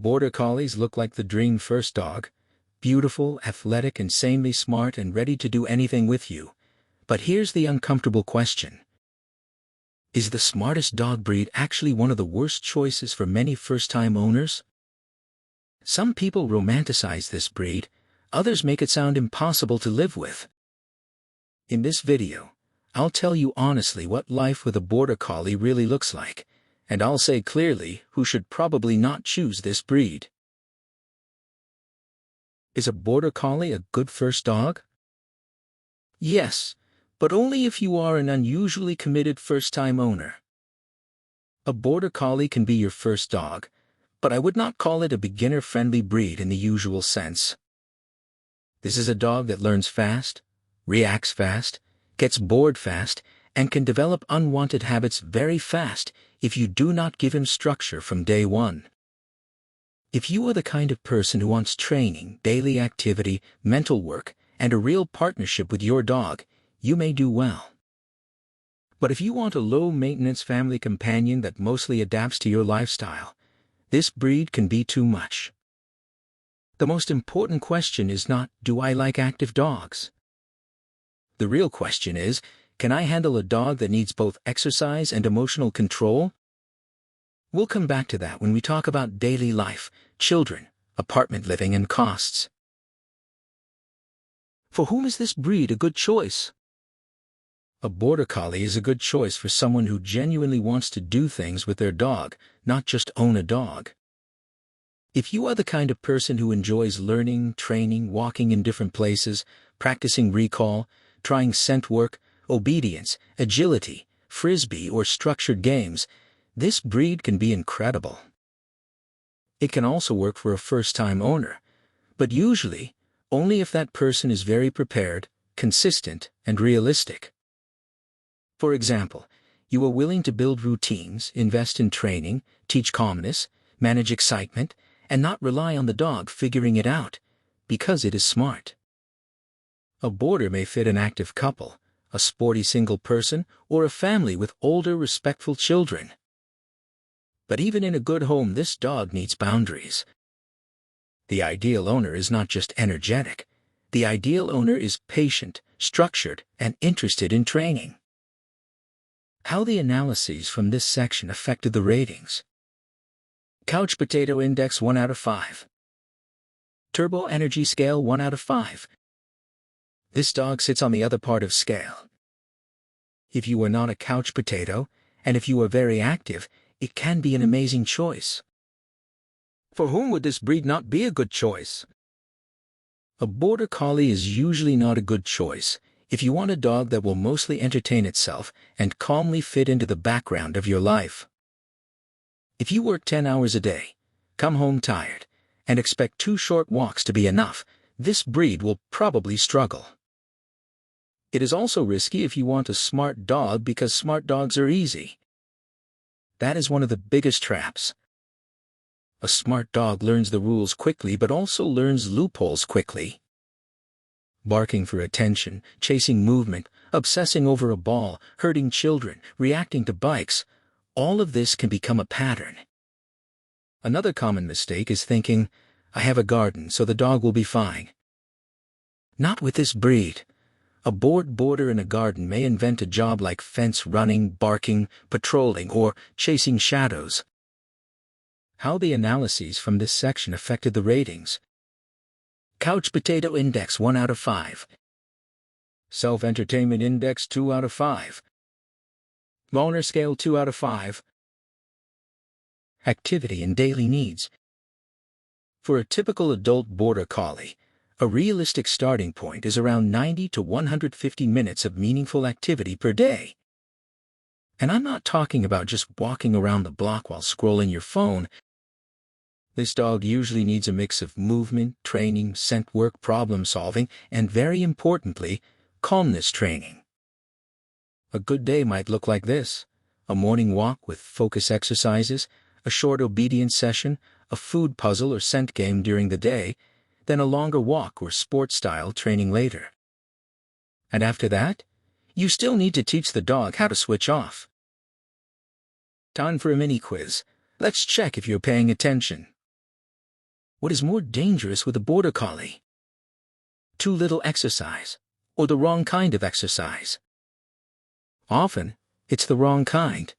Border Collies look like the dream first dog. Beautiful, athletic, insanely smart, and ready to do anything with you. But here's the uncomfortable question. Is the smartest dog breed actually one of the worst choices for many first-time owners? Some people romanticize this breed, others make it sound impossible to live with. In this video, I'll tell you honestly what life with a Border Collie really looks like, and I'll say clearly who should probably not choose this breed. Is a Border Collie a good first dog? Yes, but only if you are an unusually committed first-time owner. A Border Collie can be your first dog, but I would not call it a beginner-friendly breed in the usual sense. This is a dog that learns fast, reacts fast, gets bored fast, and can develop unwanted habits very fast if you do not give him structure from day one. If you are the kind of person who wants training, daily activity, mental work, and a real partnership with your dog, you may do well. But if you want a low-maintenance family companion that mostly adapts to your lifestyle, this breed can be too much. The most important question is not, do I like active dogs? The real question is, can I handle a dog that needs both exercise and emotional control? We'll come back to that when we talk about daily life, children, apartment living, and costs. For whom is this breed a good choice? A Border Collie is a good choice for someone who genuinely wants to do things with their dog, not just own a dog. If you are the kind of person who enjoys learning, training, walking in different places, practicing recall, trying scent work, obedience, agility, frisbee, or structured games, this breed can be incredible. It can also work for a first-time owner, but usually only if that person is very prepared, consistent, and realistic. For example, you are willing to build routines, invest in training, teach calmness, manage excitement, and not rely on the dog figuring it out, because it is smart. A boarder may fit an active couple, a sporty single person, or a family with older, respectful children. But even in a good home, this dog needs boundaries. The ideal owner is not just energetic. The ideal owner is patient, structured, and interested in training. How the analyses from this section affected the ratings. Couch Potato Index 1 out of 5. Turbo Energy Scale 1 out of 5. This dog sits on the other part of scale. If you are not a couch potato, and if you are very active, it can be an amazing choice. For whom would this breed not be a good choice? A Border Collie is usually not a good choice if you want a dog that will mostly entertain itself and calmly fit into the background of your life. If you work 10 hours a day, come home tired, and expect 2 short walks to be enough, this breed will probably struggle. It is also risky if you want a smart dog because smart dogs are easy. That is one of the biggest traps. A smart dog learns the rules quickly but also learns loopholes quickly. Barking for attention, chasing movement, obsessing over a ball, hurting children, reacting to bikes, all of this can become a pattern. Another common mistake is thinking, I have a garden so the dog will be fine. Not with this breed. A bored boarder in a garden may invent a job like fence running, barking, patrolling, or chasing shadows. How the analyses from this section affected the ratings. Couch Potato Index 1 out of 5. Self-Entertainment Index 2 out of 5. Owner Scale 2 out of 5. Activity and daily needs. For a typical adult Border Collie, a realistic starting point is around 90 to 150 minutes of meaningful activity per day. And I'm not talking about just walking around the block while scrolling your phone. This dog usually needs a mix of movement, training, scent work, problem solving, and very importantly, calmness training. A good day might look like this: a morning walk with focus exercises, a short obedience session, a food puzzle or scent game during the day, then a longer walk or sports-style training later. And after that, you still need to teach the dog how to switch off. Time for a mini quiz. Let's check if you're paying attention. What is more dangerous with a Border Collie? Too little exercise, or the wrong kind of exercise. Often, it's the wrong kind.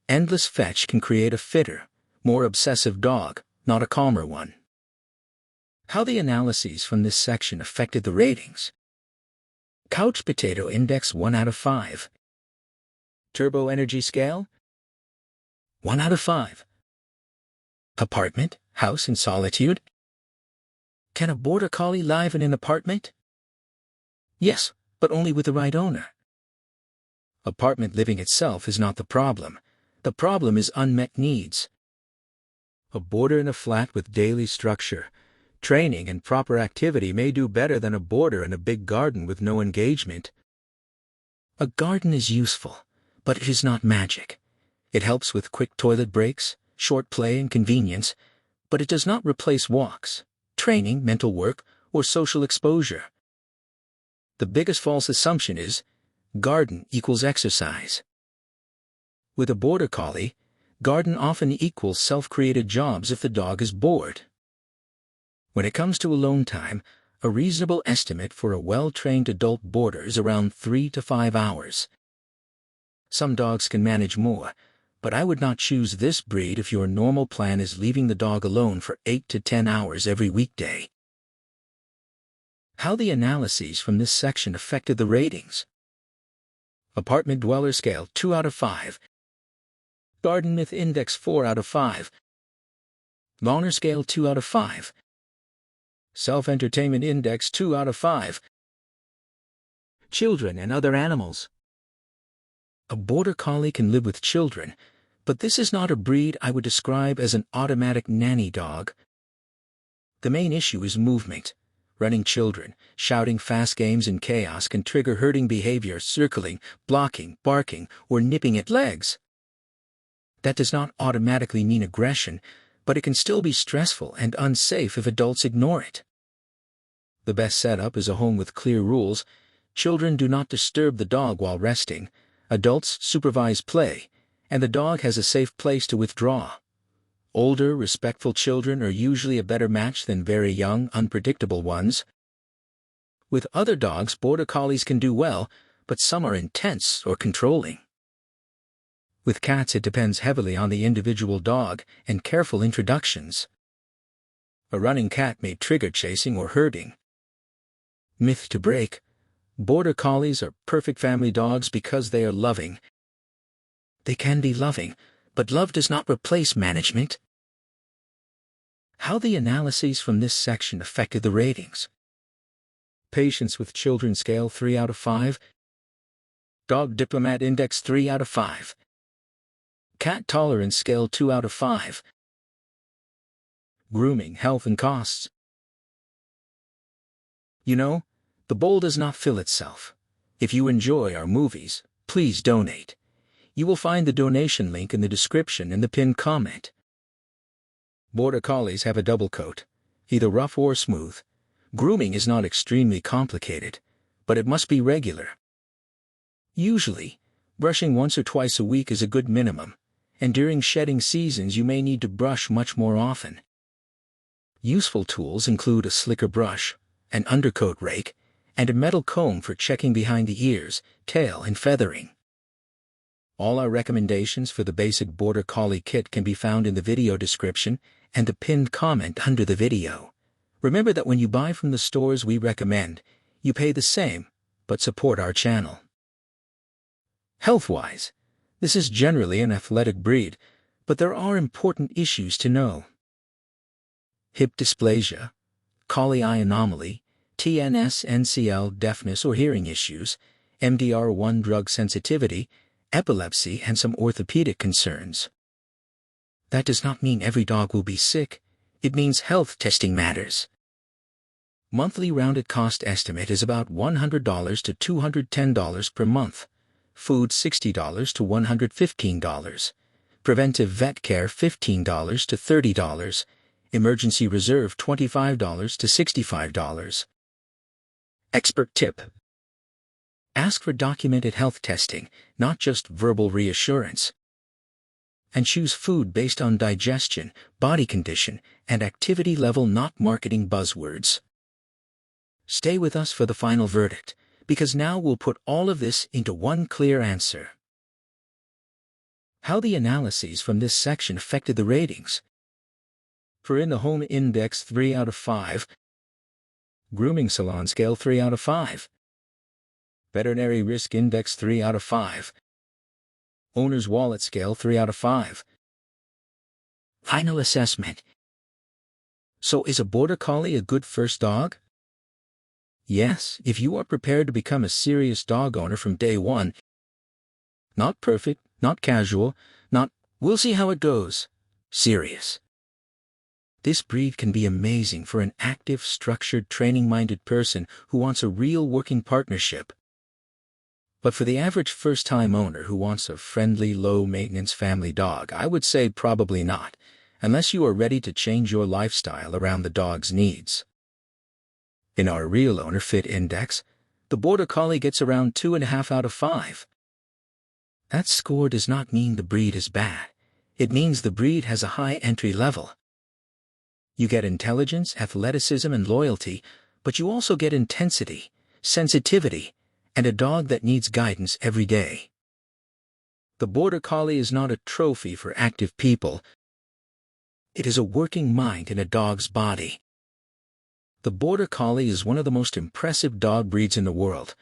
Endless fetch can create a fitter, more obsessive dog, not a calmer one. How the analyses from this section affected the ratings. Couch Potato Index 1 out of 5. Turbo Energy Scale 1 out of 5. Apartment, house, and solitude. Can a Border Collie live in an apartment? Yes, but only with the right owner. Apartment living itself is not the problem. The problem is unmet needs. A boarder in a flat with daily structure, training, and proper activity may do better than a boarder in a big garden with no engagement. A garden is useful, but it is not magic. It helps with quick toilet breaks, short play, and convenience, but it does not replace walks, training, mental work, or social exposure. The biggest false assumption is garden equals exercise. With a Border Collie, garden often equals self-created jobs if the dog is bored. When it comes to alone time, a reasonable estimate for a well-trained adult boarder is around 3 to 5 hours. Some dogs can manage more, but I would not choose this breed if your normal plan is leaving the dog alone for 8 to 10 hours every weekday. How the analyses from this section affected the ratings. Apartment Dweller Scale 2 out of 5. Garden Myth Index 4 out of 5. Loner Scale 2 out of 5. Self-Entertainment Index 2 out of 5. Children and other animals. A Border Collie can live with children, but this is not a breed I would describe as an automatic nanny dog. The main issue is movement. Running children, shouting fast games and chaos can trigger herding behavior, circling, blocking, barking, or nipping at legs. That does not automatically mean aggression, but it can still be stressful and unsafe if adults ignore it. The best setup is a home with clear rules. Children do not disturb the dog while resting, adults supervise play, and the dog has a safe place to withdraw. Older, respectful children are usually a better match than very young, unpredictable ones. With other dogs, Border Collies can do well, but some are intense or controlling. With cats, it depends heavily on the individual dog and careful introductions. A running cat may trigger chasing or herding. Myth to break: Border Collies are perfect family dogs because they are loving. They can be loving, but love does not replace management. How the analyses from this section affected the ratings. Patience with Children Scale 3 out of 5. Dog Diplomat Index 3 out of 5. Cat Tolerance Scale 2 out of 5. Grooming Health and Costs. You know, the bowl does not fill itself. If you enjoy our movies, please donate. You will find the donation link in the description and the pinned comment. Border Collies have a double coat, either rough or smooth. Grooming is not extremely complicated, but it must be regular. Usually, brushing once or twice a week is a good minimum, and during shedding seasons you may need to brush much more often. Useful tools include a slicker brush, an undercoat rake, and a metal comb for checking behind the ears, tail, and feathering. All our recommendations for the basic Border Collie kit can be found in the video description and the pinned comment under the video. Remember that when you buy from the stores we recommend, you pay the same, but support our channel. Health-wise, this is generally an athletic breed, but there are important issues to know. Hip dysplasia, Collie eye anomaly, TNS, NCL, deafness or hearing issues, MDR1 drug sensitivity, epilepsy, and some orthopedic concerns. That does not mean every dog will be sick. It means health testing matters. Monthly rounded cost estimate is about $100 to $210 per month. Food $60 to $115. Preventive vet care $15 to $30. Emergency reserve $25 to $65. Expert tip: ask for documented health testing, not just verbal reassurance. and choose food based on digestion, body condition, and activity level, not marketing buzzwords. Stay with us for the final verdict, because now we'll put all of this into one clear answer. How the analyses from this section affected the ratings. For in the Home Index 3 out of 5, Grooming Salon Scale 3 out of 5, Veterinary Risk Index 3 out of 5, Owner's Wallet Scale 3 out of 5. Final assessment. So is a Border Collie a good first dog? Yes, if you are prepared to become a serious dog owner from day one. Not perfect, not casual, not, we'll see how it goes. Serious. This breed can be amazing for an active, structured, training-minded person who wants a real working partnership. But for the average first-time owner who wants a friendly, low-maintenance family dog, I would say probably not, unless you are ready to change your lifestyle around the dog's needs. In our Real Owner Fit Index, the Border Collie gets around 2.5 out of 5. That score does not mean the breed is bad. It means the breed has a high entry level. You get intelligence, athleticism, and loyalty, but you also get intensity, sensitivity, and a dog that needs guidance every day. The Border Collie is not a trophy for active people. It is a working mind in a dog's body. The Border Collie is one of the most impressive dog breeds in the world,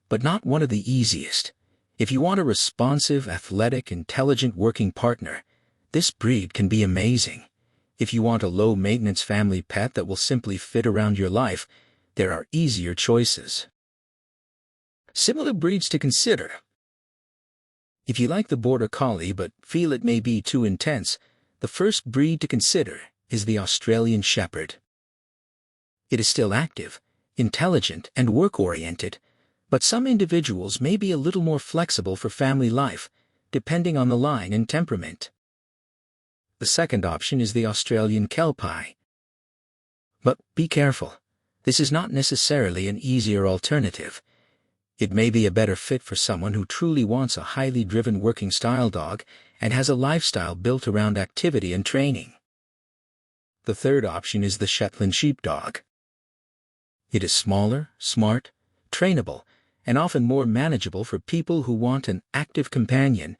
but not one of the easiest. If you want a responsive, athletic, intelligent working partner, this breed can be amazing. If you want a low-maintenance family pet that will simply fit around your life, there are easier choices. Similar breeds to consider. If you like the Border Collie but feel it may be too intense, the first breed to consider is the Australian Shepherd. It is still active, intelligent, and work-oriented, but some individuals may be a little more flexible for family life, depending on the line and temperament. The second option is the Australian Kelpie. But be careful, this is not necessarily an easier alternative. It may be a better fit for someone who truly wants a highly driven working style dog and has a lifestyle built around activity and training. The third option is the Shetland Sheepdog. It is smaller, smart, trainable, and often more manageable for people who want an active companion,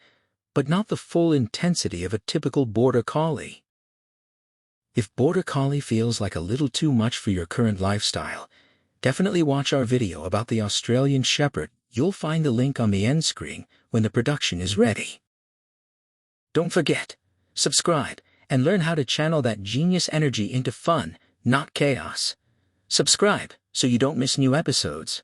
but not the full intensity of a typical Border Collie. If Border Collie feels like a little too much for your current lifestyle, definitely watch our video about the Australian Shepherd. You'll find the link on the end screen when the production is ready. Don't forget, subscribe and learn how to channel that genius energy into fun, not chaos. Subscribe so you don't miss new episodes.